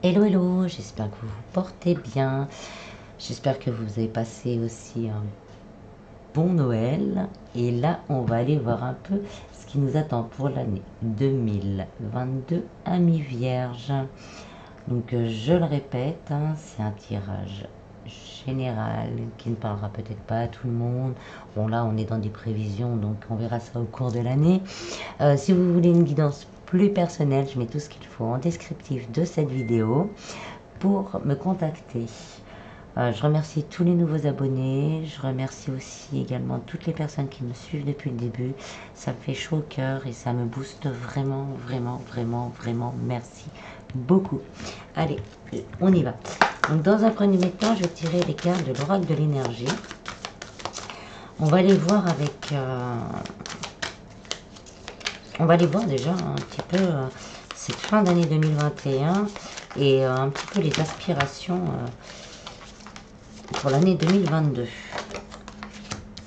Hello, hello, j'espère que vous vous portez bien. J'espère que vous avez passé aussi un bon Noël. Et là, on va aller voir un peu ce qui nous attend pour l'année 2022 à mi-vierge. Donc, je le répète, hein, c'est un tirage général qui ne parlera peut-être pas à tout le monde. Bon, là, on est dans des prévisions, donc on verra ça au cours de l'année. Si vous voulez une guidance plus personnelle, je mets tout ce qu'il faut en descriptif de cette vidéo pour me contacter. Je remercie tous les nouveaux abonnés, je remercie aussi également toutes les personnes qui me suivent depuis le début. Ça me fait chaud au cœur et ça me booste vraiment, vraiment, vraiment, vraiment. Merci beaucoup. Allez, on y va. Donc dans un premier temps, je vais tirer les cartes de l'oracle de l'énergie. On va les voir avec... on va les voir déjà un petit peu cette fin d'année 2021 et un petit peu les aspirations pour l'année 2022.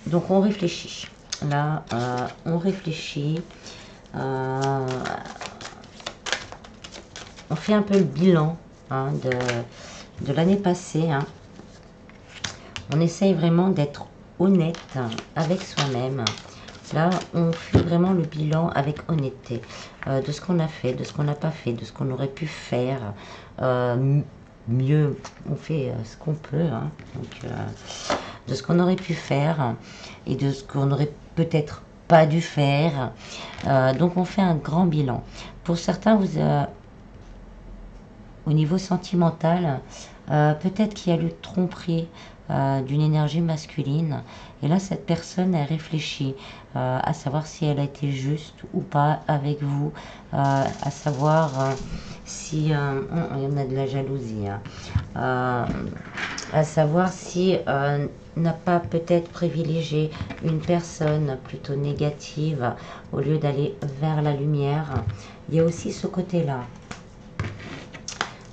Donc on réfléchit. Là, on réfléchit. On fait un peu le bilan hein, de l'année passée. Hein. On essaye vraiment d'être honnête avec soi-même. Là, on fait vraiment le bilan avec honnêteté de ce qu'on a fait, de ce qu'on n'a pas fait, de ce qu'on aurait pu faire. Mieux, on fait ce qu'on peut. Hein. Donc, de ce qu'on aurait pu faire et de ce qu'on aurait peut-être pas dû faire. Donc, on fait un grand bilan. Pour certains, vous, au niveau sentimental, peut-être qu'il y a eu tromperie d'une énergie masculine. Et là, cette personne, elle réfléchit à savoir si elle a été juste ou pas avec vous, à savoir si... il y en a de la jalousie. Hein, à savoir si n'a pas peut-être privilégié une personne plutôt négative au lieu d'aller vers la lumière. Il y a aussi ce côté-là.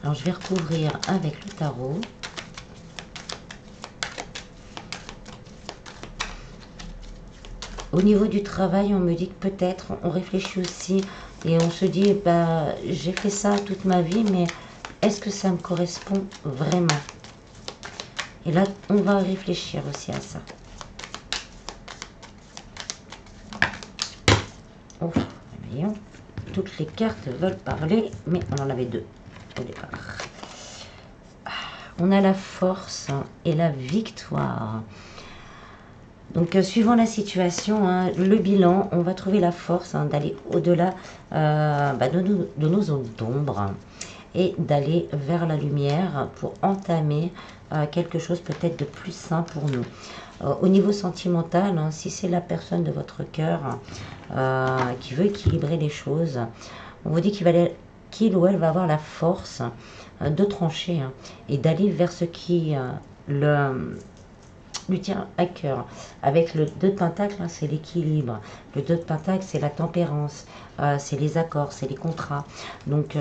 Alors, je vais recouvrir avec le tarot. Au niveau du travail, on me dit que peut-être on réfléchit aussi et on se dit, bah, j'ai fait ça toute ma vie, mais est-ce que ça me correspond vraiment? Et là, on va réfléchir aussi à ça. Oh, voyons. Toutes les cartes veulent parler, mais on en avait deux au départ. On a la force et la victoire. Donc, suivant la situation, hein, le bilan, on va trouver la force hein, d'aller au-delà de nos zones d'ombre et d'aller vers la lumière pour entamer quelque chose peut-être de plus sain pour nous. Au niveau sentimental, hein, si c'est la personne de votre cœur qui veut équilibrer les choses, on vous dit qu'il ou elle va avoir la force de trancher hein, et d'aller vers ce qui lui tient à cœur. Avec le 2 de Pentacle, hein, c'est l'équilibre. Le 2 de Pentacle, c'est la tempérance, c'est les accords, c'est les contrats. Donc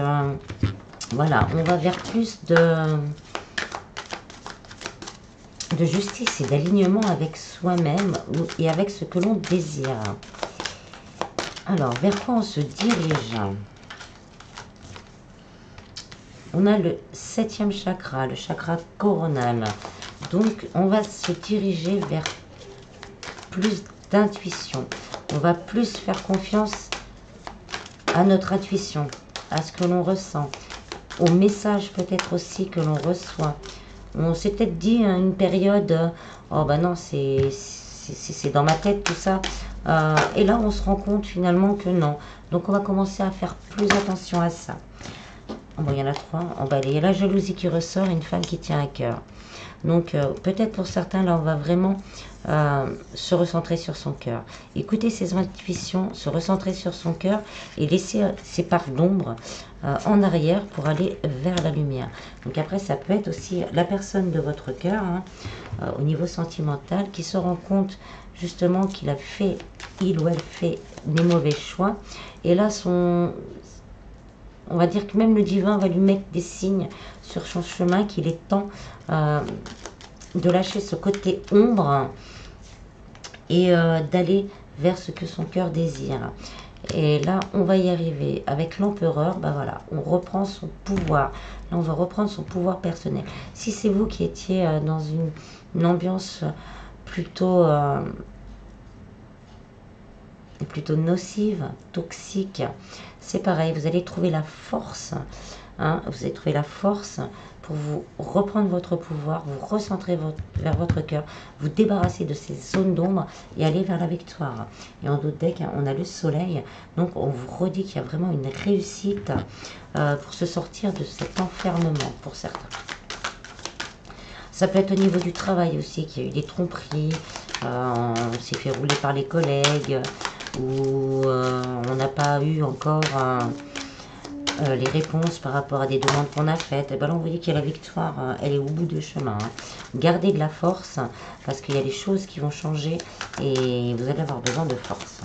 voilà, on va vers plus de justice et d'alignement avec soi-même et avec ce que l'on désire. Alors, vers quoi on se dirige? On a le 7e chakra, le chakra coronal. Donc, on va se diriger vers plus d'intuition. On va plus faire confiance à notre intuition, à ce que l'on ressent, aux messages peut-être aussi que l'on reçoit. On s'est peut-être dit à une période, oh ben non, c'est dans ma tête tout ça. Et là, on se rend compte finalement que non. Donc, on va commencer à faire plus attention à ça. Oh, bon, il y en a 3. Oh, ben, il y a la jalousie qui ressort, une femme qui tient à cœur. Donc, peut-être pour certains, là, on va vraiment se recentrer sur son cœur. Écouter ses intuitions, se recentrer sur son cœur et laisser ses parts d'ombre en arrière pour aller vers la lumière. Donc après, ça peut être aussi la personne de votre cœur, hein, au niveau sentimental, qui se rend compte justement il ou elle fait des mauvais choix. Et là, on va dire que même le divin va lui mettre des signes sur son chemin qu'il est temps de lâcher ce côté ombre et d'aller vers ce que son cœur désire. Et là, on va y arriver. Avec l'empereur, bah voilà, on reprend son pouvoir. Là, on va reprendre son pouvoir personnel. Si c'est vous qui étiez dans une ambiance plutôt, plutôt nocive, toxique, c'est pareil, vous allez trouver la force. Hein, vous allez trouver la force pour vous reprendre votre pouvoir, vous recentrer vers votre cœur, vous débarrasser de ces zones d'ombre et aller vers la victoire. Et en d'autres decks, on a le soleil, donc on vous redit qu'il y a vraiment une réussite pour se sortir de cet enfermement pour certains. Ça peut être au niveau du travail aussi, qu'il y a eu des tromperies, on s'est fait rouler par les collègues, ou on n'a pas eu encore les réponses par rapport à des demandes qu'on a faites. Et ben là, on vous dit que la victoire, elle est au bout du chemin. Hein. Gardez de la force, parce qu'il y a des choses qui vont changer et vous allez avoir besoin de force.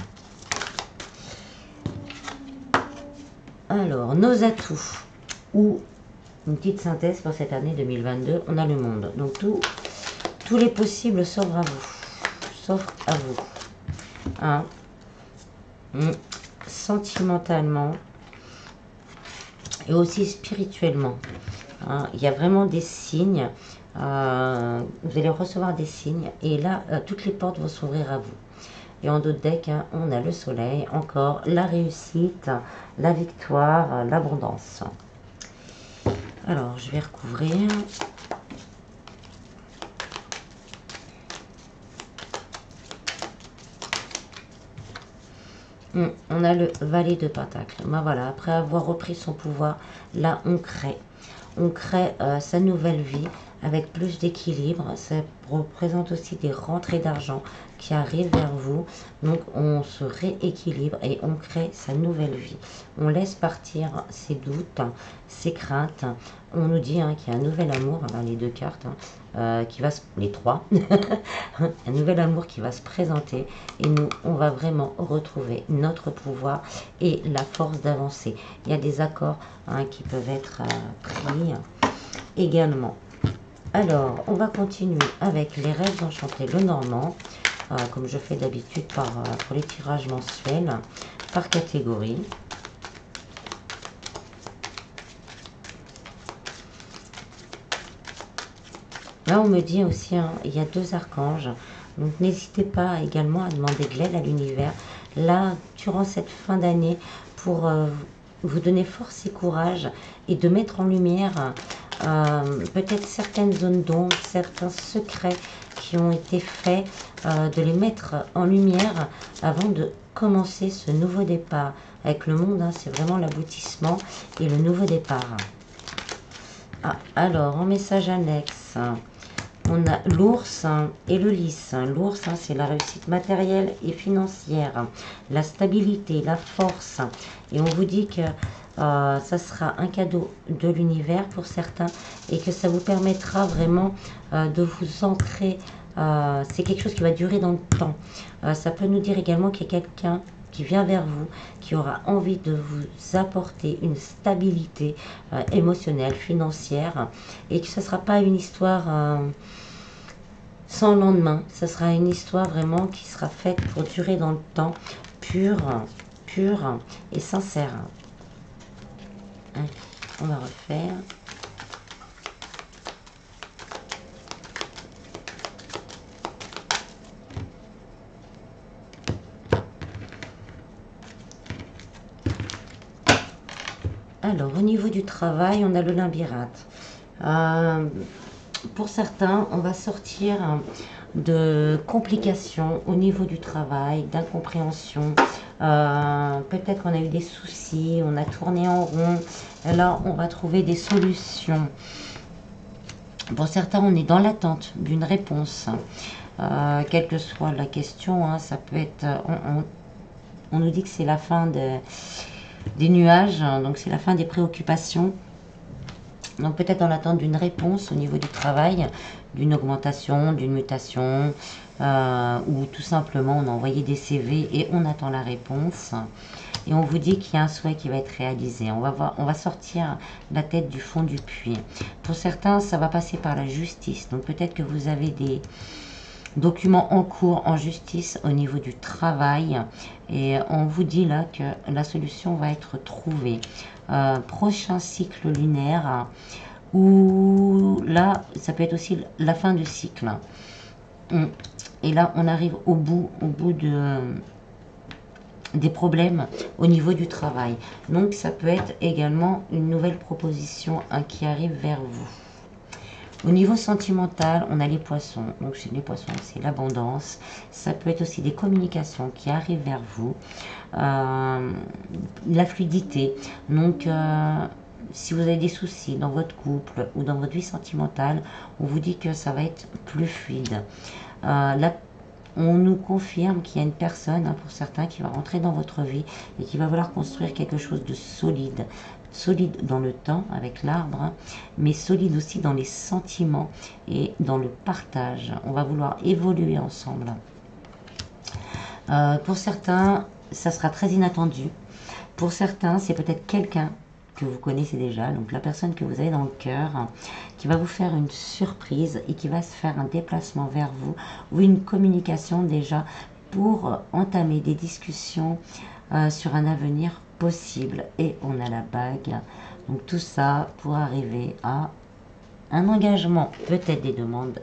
Alors, nos atouts, ou une petite synthèse pour cette année 2022, on a le monde. Donc, tous les possibles s'offrent à vous. S'offrent à vous. Hein. Sentimentalement, et aussi spirituellement. Hein, il y a vraiment des signes. Vous allez recevoir des signes. Et là, toutes les portes vont s'ouvrir à vous. Et en d'autres decks, hein, on a le soleil, encore la réussite, la victoire, l'abondance. Alors, je vais recouvrir. On a le valet de Pentacle. Ben voilà, après avoir repris son pouvoir, là on crée. On crée sa nouvelle vie avec plus d'équilibre. Ça représente aussi des rentrées d'argent qui arrivent vers vous. Donc on se rééquilibre et on crée sa nouvelle vie. On laisse partir ses doutes, ses craintes. On nous dit hein, qu'il y a un nouvel amour, alors les deux cartes, qui va les trois, un nouvel amour qui va se présenter et nous, on va vraiment retrouver notre pouvoir et la force d'avancer. Il y a des accords hein, qui peuvent être pris également. Alors, on va continuer avec les rêves enchantés, le normand, comme je fais d'habitude pour les tirages mensuels, par catégorie. Là, on me dit aussi, hein, il y a 2 archanges, donc n'hésitez pas également à demander de l'aide à l'univers, là, durant cette fin d'année, pour vous donner force et courage, et de mettre en lumière peut-être certaines zones d'ombre, certains secrets qui ont été faits, de les mettre en lumière avant de commencer ce nouveau départ. Avec le monde, hein, c'est vraiment l'aboutissement et le nouveau départ. Ah, alors, en message annexe, on a l'ours et le lys. L'ours, c'est la réussite matérielle et financière, la stabilité, la force. Et on vous dit que ça sera un cadeau de l'univers pour certains et que ça vous permettra vraiment de vous ancrer. C'est quelque chose qui va durer dans le temps. Ça peut nous dire également qu'il y a quelqu'un qui vient vers vous, qui aura envie de vous apporter une stabilité émotionnelle, financière, et que ce ne sera pas une histoire sans lendemain. Ce sera une histoire vraiment qui sera faite pour durer dans le temps, pure et sincère. Allez, on va refaire. Alors, au niveau du travail, on a le labyrinthe. Pour certains, on va sortir de complications au niveau du travail, d'incompréhension. Peut-être qu'on a eu des soucis, on a tourné en rond. Là, on va trouver des solutions. Pour certains, on est dans l'attente d'une réponse. Quelle que soit la question, hein, ça peut être... on nous dit que c'est la fin des nuages, hein, donc c'est la fin des préoccupations. Donc peut-être en attente d'une réponse au niveau du travail, d'une augmentation, d'une mutation, ou tout simplement on a envoyé des CV et on attend la réponse. Et on vous dit qu'il y a un souhait qui va être réalisé. On va sortir la tête du fond du puits. Pour certains, ça va passer par la justice. Donc peut-être que vous avez documents en cours en justice au niveau du travail. Et on vous dit là que la solution va être trouvée. Prochain cycle lunaire, ou là, ça peut être aussi la fin du cycle. Et là, on arrive au bout des problèmes au niveau du travail. Donc, ça peut être également une nouvelle proposition qui arrive vers vous. Au niveau sentimental, on a les poissons. Donc, chez les poissons, c'est l'abondance. Ça peut être aussi des communications qui arrivent vers vous. La fluidité. Donc, si vous avez des soucis dans votre couple ou dans votre vie sentimentale, on vous dit que ça va être plus fluide. Là, on nous confirme qu'il y a une personne, pour certains, qui va rentrer dans votre vie et qui va vouloir construire quelque chose de solide. Solide dans le temps avec l'arbre, mais solide aussi dans les sentiments et dans le partage. On va vouloir évoluer ensemble. Pour certains, ça sera très inattendu. Pour certains, c'est peut-être quelqu'un que vous connaissez déjà, donc la personne que vous avez dans le cœur, qui va vous faire une surprise et qui va se faire un déplacement vers vous ou une communication déjà pour entamer des discussions sur un avenir possible. Et on a la bague, donc tout ça pour arriver à un engagement, peut-être des demandes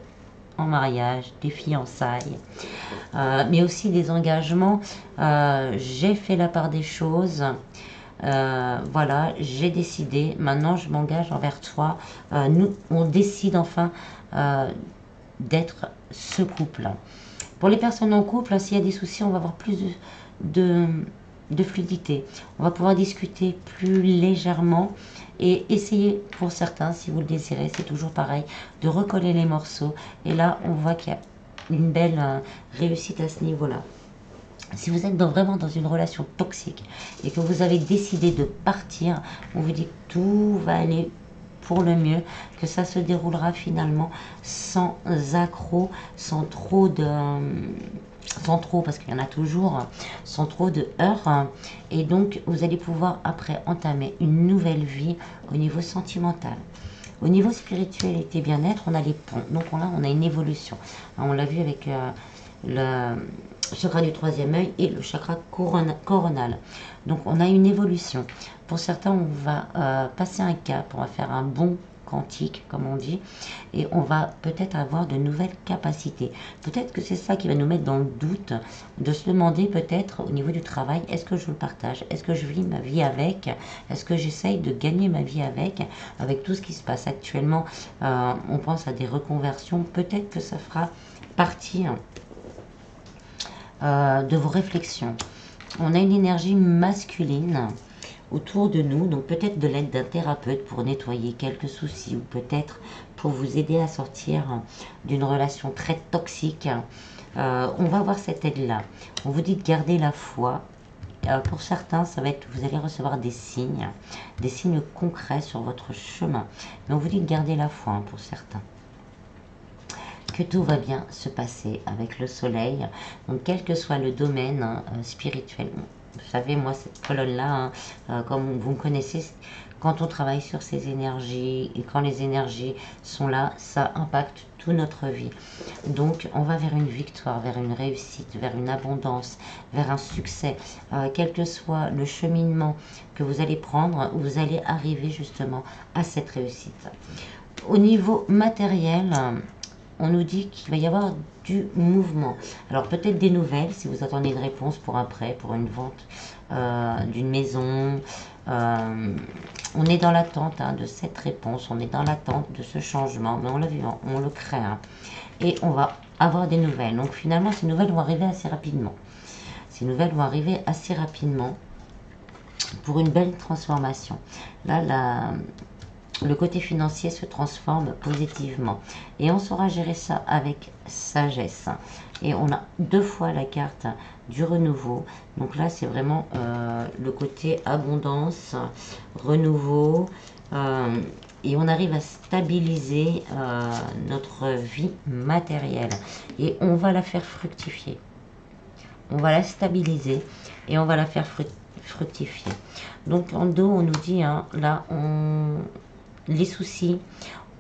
en mariage, des fiançailles, mais aussi des engagements. J'ai fait la part des choses. Voilà, j'ai décidé, maintenant je m'engage envers toi. Nous, on décide enfin d'être ce couple. Pour les personnes en couple, s'il y a des soucis, on va avoir plus de fluidité. On va pouvoir discuter plus légèrement et essayer, pour certains, si vous le désirez, c'est toujours pareil, de recoller les morceaux. Et là, on voit qu'il y a une belle réussite à ce niveau-là. Si vous êtes vraiment dans une relation toxique et que vous avez décidé de partir, on vous dit que tout va aller pour le mieux, que ça se déroulera finalement sans accroc, sans trop, parce qu'il y en a toujours, sans trop de heurts. Et donc, vous allez pouvoir après entamer une nouvelle vie au niveau sentimental. Au niveau spiritualité bien-être, on a les ponts. Donc là, on a une évolution. On l'a vu avec le chakra du troisième œil et le chakra coronal. Donc on a une évolution. Pour certains, on va passer un cap, on va faire un bond quantique, comme on dit, et on va peut-être avoir de nouvelles capacités. Peut-être que c'est ça qui va nous mettre dans le doute, de se demander peut-être au niveau du travail, est-ce que je le partage? Est-ce que je vis ma vie avec? Est-ce que j'essaye de gagner ma vie avec tout ce qui se passe actuellement? On pense à des reconversions, peut-être que ça fera partie de vos réflexions. On a une énergie masculine autour de nous, donc peut-être de l'aide d'un thérapeute pour nettoyer quelques soucis ou peut-être pour vous aider à sortir d'une relation très toxique. On va avoir cette aide-là. On vous dit de garder la foi. Pour certains, ça va être, vous allez recevoir des signes concrets sur votre chemin. Mais on vous dit de garder la foi pour certains. Que tout va bien se passer avec le soleil. Donc quel que soit le domaine spirituel. Vous savez, moi, cette colonne-là, comme vous me connaissez, quand on travaille sur ces énergies et quand les énergies sont là, ça impacte toute notre vie. Donc, on va vers une victoire, vers une réussite, vers une abondance, vers un succès. Quel que soit le cheminement que vous allez prendre, vous allez arriver justement à cette réussite. Au niveau matériel, on nous dit qu'il va y avoir du mouvement. Alors peut-être des nouvelles, si vous attendez une réponse pour un prêt, pour une vente d'une maison. On est dans l'attente de cette réponse, on est dans l'attente de ce changement, mais on l'a vu, on le craint. Et on va avoir des nouvelles. Donc finalement, ces nouvelles vont arriver assez rapidement. Ces nouvelles vont arriver assez rapidement pour une belle transformation. Là, le côté financier se transforme positivement. Et on saura gérer ça avec sagesse. Et on a deux fois la carte du renouveau. Donc là, c'est vraiment le côté abondance, renouveau. Et on arrive à stabiliser notre vie matérielle. Et on va la faire fructifier. On va la stabiliser et on va la faire fructifier. Donc en dos, on nous dit, là, les soucis,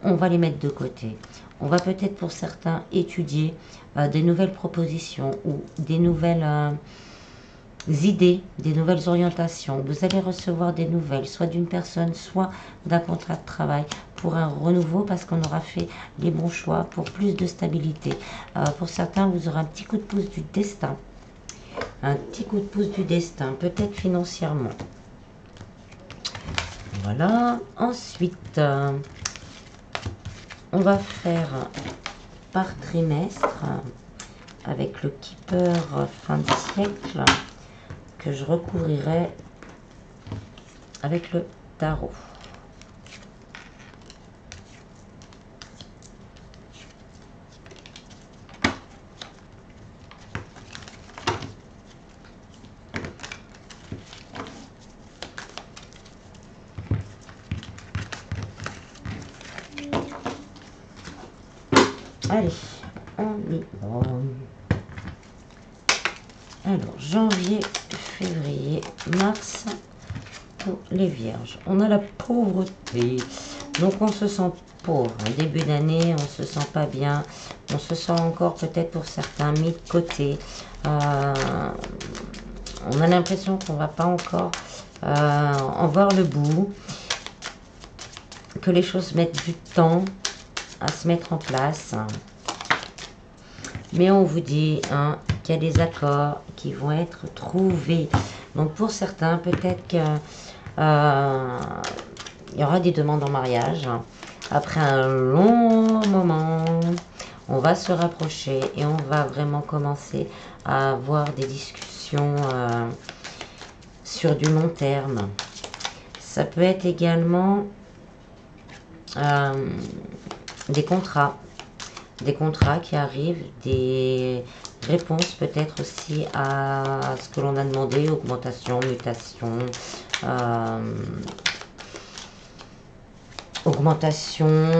on va les mettre de côté. On va peut-être pour certains étudier des nouvelles propositions ou des nouvelles idées, des nouvelles orientations. Vous allez recevoir des nouvelles, soit d'une personne, soit d'un contrat de travail pour un renouveau parce qu'on aura fait les bons choix pour plus de stabilité. Pour certains, vous aurez un petit coup de pouce du destin. Un petit coup de pouce du destin, peut-être financièrement. Voilà. Ensuite, on va faire par trimestre avec le Keeper fin de siècle que je recouvrirai avec le tarot. Allez, on y va. Alors, janvier, février, mars pour les vierges. On a la pauvreté. Donc, on se sent pauvre. Début d'année, on se sent pas bien. On se sent encore peut-être pour certains mis de côté. On a l'impression qu'on va pas encore en voir le bout. Que les choses mettent du temps à se mettre en place. Mais on vous dit qu'il y a des accords qui vont être trouvés. Donc pour certains, peut-être qu'il y aura des demandes en mariage. Après un long moment, on va se rapprocher et on va vraiment commencer à avoir des discussions sur du long terme. Ça peut être également des contrats qui arrivent, des réponses peut-être aussi à ce que l'on a demandé, augmentation, mutation, augmentation.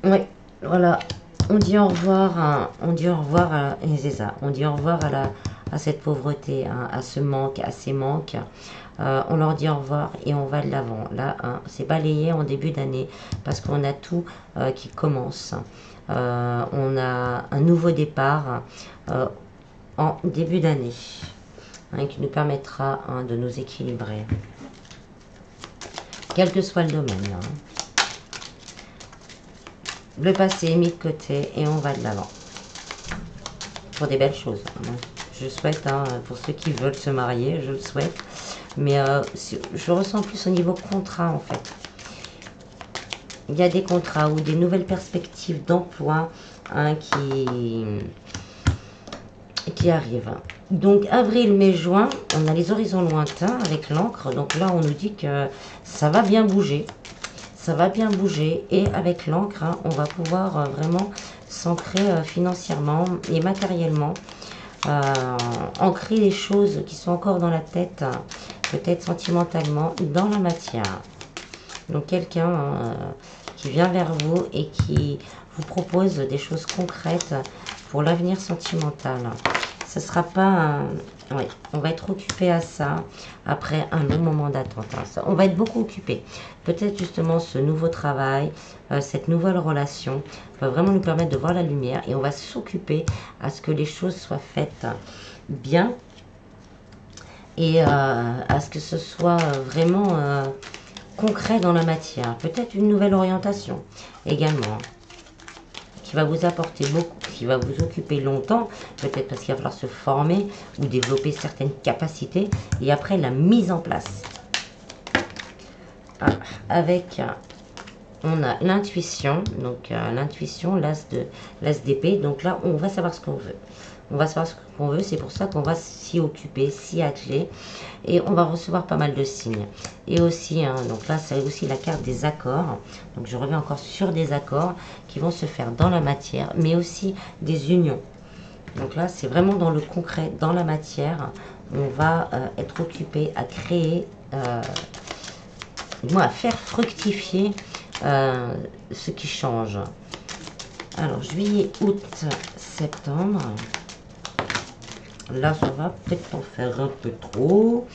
Oui, voilà. On dit au revoir, on dit au revoir, c'est ça, on dit au revoir à cette pauvreté, à ce manque, à ces manques. On leur dit au revoir et on va de l'avant. Là, c'est balayé en début d'année parce qu'on a tout qui commence. On a un nouveau départ en début d'année qui nous permettra de nous équilibrer. Quel que soit le domaine. Le passé est mis de côté et on va de l'avant. Pour des belles choses. Je souhaite, pour ceux qui veulent se marier, je le souhaite. Mais je ressens plus au niveau contrat en fait. Il y a des contrats ou des nouvelles perspectives d'emploi qui arrivent. Donc avril, mai, juin, on a les horizons lointains avec l'encre. Donc là, on nous dit que ça va bien bouger. Ça va bien bouger. Et avec l'encre, on va pouvoir vraiment s'ancrer financièrement et matériellement. Ancrer les choses qui sont encore dans la tête, peut-être sentimentalement, dans la matière. Donc quelqu'un qui vient vers vous et qui vous propose des choses concrètes pour l'avenir sentimental. Ce sera pas... oui, on va être occupé à ça après un long moment d'attente. On va être beaucoup occupé. Peut-être justement ce nouveau travail, cette nouvelle relation va vraiment nous permettre de voir la lumière et on va s'occuper à ce que les choses soient faites bien et à ce que ce soit vraiment concret dans la matière. Peut-être une nouvelle orientation également qui va vous apporter beaucoup, qui va vous occuper longtemps, peut-être parce qu'il va falloir se former ou développer certaines capacités, et après la mise en place. Avec, on a l'intuition, donc l'intuition, l'as d'épée, donc là on va savoir ce qu'on veut. On va savoir ce qu'on veut, c'est pour ça qu'on va s'y occuper, s'y atteler, et on va recevoir pas mal de signes. Et aussi, donc là c'est aussi la carte des accords, donc je reviens encore sur des accords qui vont se faire dans la matière, mais aussi des unions. Donc là c'est vraiment dans le concret, dans la matière, on va être occupé à créer, à faire fructifier ce qui change. Alors juillet, août, septembre. Là, ça va peut-être en faire un peu trop.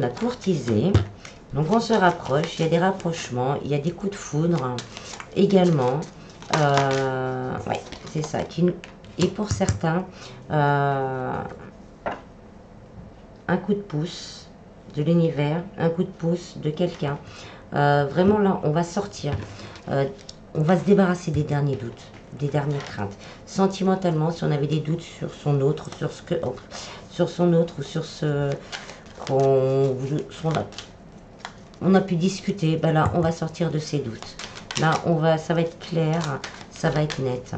a courtisé. Donc on se rapproche, il y a des rapprochements, il y a des coups de foudre également. Ouais, c'est ça. Et pour certains, un coup de pouce de l'univers, un coup de pouce de quelqu'un. Vraiment là, on va sortir. On va se débarrasser des derniers doutes, des dernières craintes. Sentimentalement, si on avait des doutes sur son autre, sur son autre ou sur ce on a pu discuter, ben là, on va sortir de ces doutes. Là, ça va être clair, ça va être net.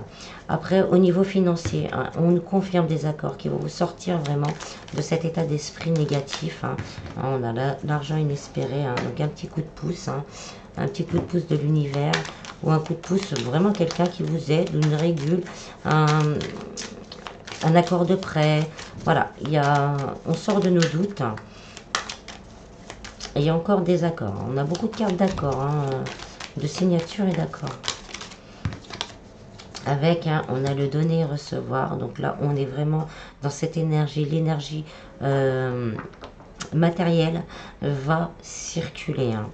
Après, au niveau financier, hein, on nous confirme des accords qui vont vous sortir vraiment de cet état d'esprit négatif. Hein. On a l'argent inespéré, hein, donc un petit coup de pouce, hein, un petit coup de pouce de l'univers, ou un coup de pouce, vraiment quelqu'un qui vous aide, une régule, un accord de prêt. Voilà, on sort de nos doutes. Et il y a encore des accords. On a beaucoup de cartes d'accords, hein, de signature et d'accords. Avec, hein, on a le donner et recevoir. Donc là, on est vraiment dans cette énergie. L'énergie matérielle va circuler. Hein.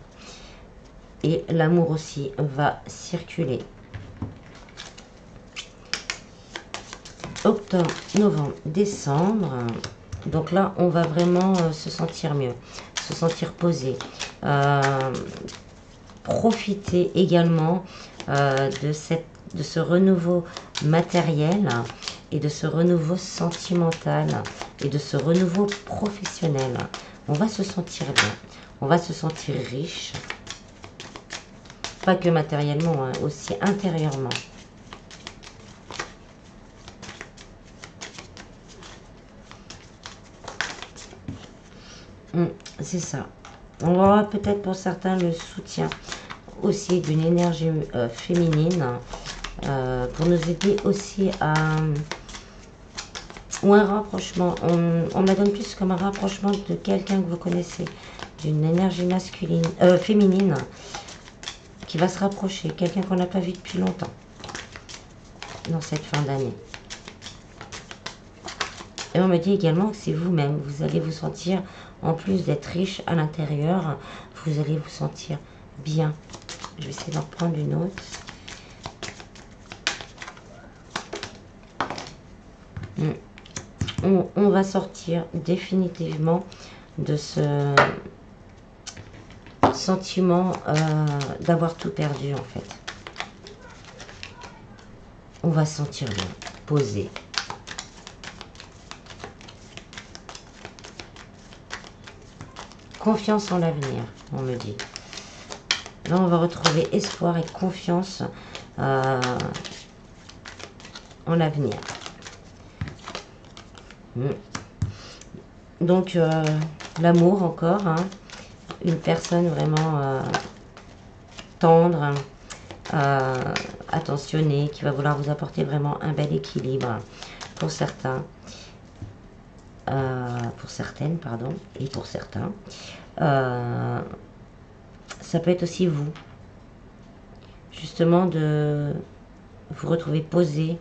Et l'amour aussi va circuler. Octobre, novembre, décembre. Donc là, on va vraiment se sentir mieux, se sentir posé. Profiter également de ce renouveau matériel et de ce renouveau sentimental et de ce renouveau professionnel. On va se sentir bien, on va se sentir riche, pas que matériellement, hein, aussi intérieurement. C'est ça. On aura peut-être pour certains le soutien aussi d'une énergie féminine pour nous aider aussi à... ou un rapprochement. On la donne plus comme un rapprochement de quelqu'un que vous connaissez, d'une énergie masculine, féminine qui va se rapprocher, quelqu'un qu'on n'a pas vu depuis longtemps dans cette fin d'année. Et on me dit également que c'est vous-même, vous allez vous sentir, en plus d'être riche à l'intérieur, vous allez vous sentir bien. Je vais essayer d'en prendre une autre. On va sortir définitivement de ce sentiment d'avoir tout perdu en fait. On va se sentir bien, posé. Confiance en l'avenir, on me dit. Là, on va retrouver espoir et confiance en l'avenir. Donc, l'amour encore. Hein, une personne vraiment tendre, attentionnée, qui va vouloir vous apporter vraiment un bel équilibre pour certains. Pour certaines, pardon, et pour certains. Ça peut être aussi vous. Justement, de vous retrouver posé,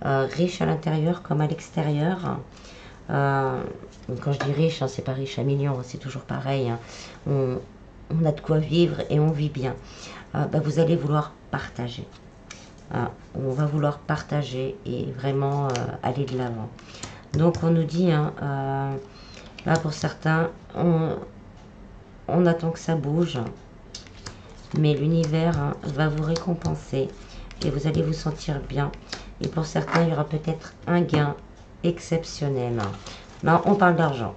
riche à l'intérieur comme à l'extérieur. Quand je dis riche, hein, c'est pas riche à millions, c'est toujours pareil. Hein. On a de quoi vivre et on vit bien. Vous allez vouloir partager. On va vouloir partager et vraiment aller de l'avant. Donc on nous dit, hein, là pour certains, on attend que ça bouge, mais l'univers hein, va vous récompenser et vous allez vous sentir bien. Et pour certains, il y aura peut-être un gain exceptionnel. Là, on parle d'argent.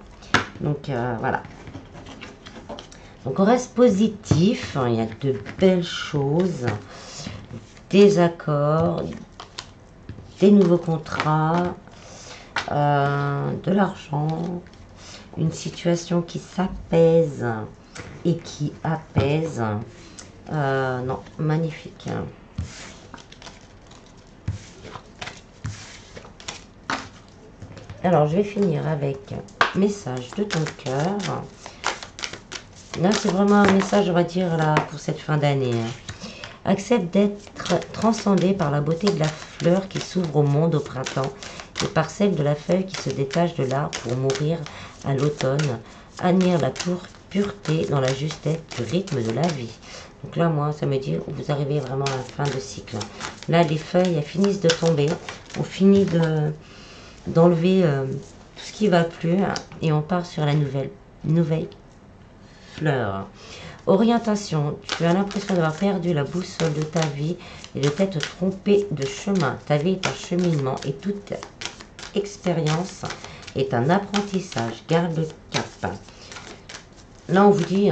Donc voilà. Donc on reste positif, hein, il y a de belles choses, des accords, des nouveaux contrats, de l'argent, une situation qui s'apaise et qui apaise. Non, magnifique. Alors, je vais finir avec message de ton cœur. Là, c'est vraiment un message, on va dire, là, pour cette fin d'année. Accepte d'être transcendé par la beauté de la fleur qui s'ouvre au monde au printemps et par celle de la feuille qui se détache de l'arbre pour mourir à l'automne. admire la pureté dans la justesse du rythme de la vie. Donc là, moi, ça me dit, vous arrivez vraiment à la fin de cycle. Là, les feuilles, elles finissent de tomber. On finit d'enlever tout ce qui va plus. Et on part sur la nouvelle fleur. Orientation. Tu as l'impression d'avoir perdu la boussole de ta vie et de t'être trompé de chemin. Ta vie est un cheminement et toute expérience est un apprentissage. Garde le cap. Là, on vous dit...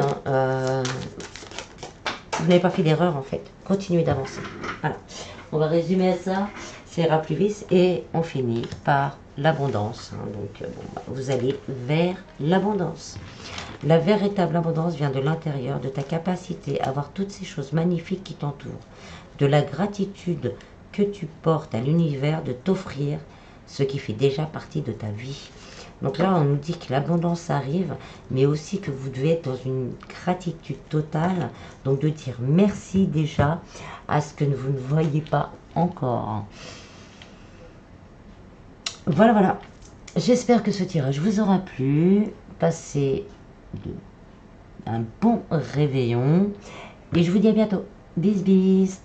vous n'avez pas fait d'erreur en fait. Continuez d'avancer. Voilà. On va résumer ça. Ça ira plus vite. Et on finit par l'abondance. Donc, vous allez vers l'abondance. La véritable abondance vient de l'intérieur, de ta capacité à voir toutes ces choses magnifiques qui t'entourent. De la gratitude que tu portes à l'univers de t'offrir ce qui fait déjà partie de ta vie. Donc là, on nous dit que l'abondance arrive, mais aussi que vous devez être dans une gratitude totale. Donc de dire merci déjà à ce que vous ne voyez pas encore. Voilà, voilà. J'espère que ce tirage vous aura plu. Passez un bon réveillon. Et je vous dis à bientôt. Bis, bis.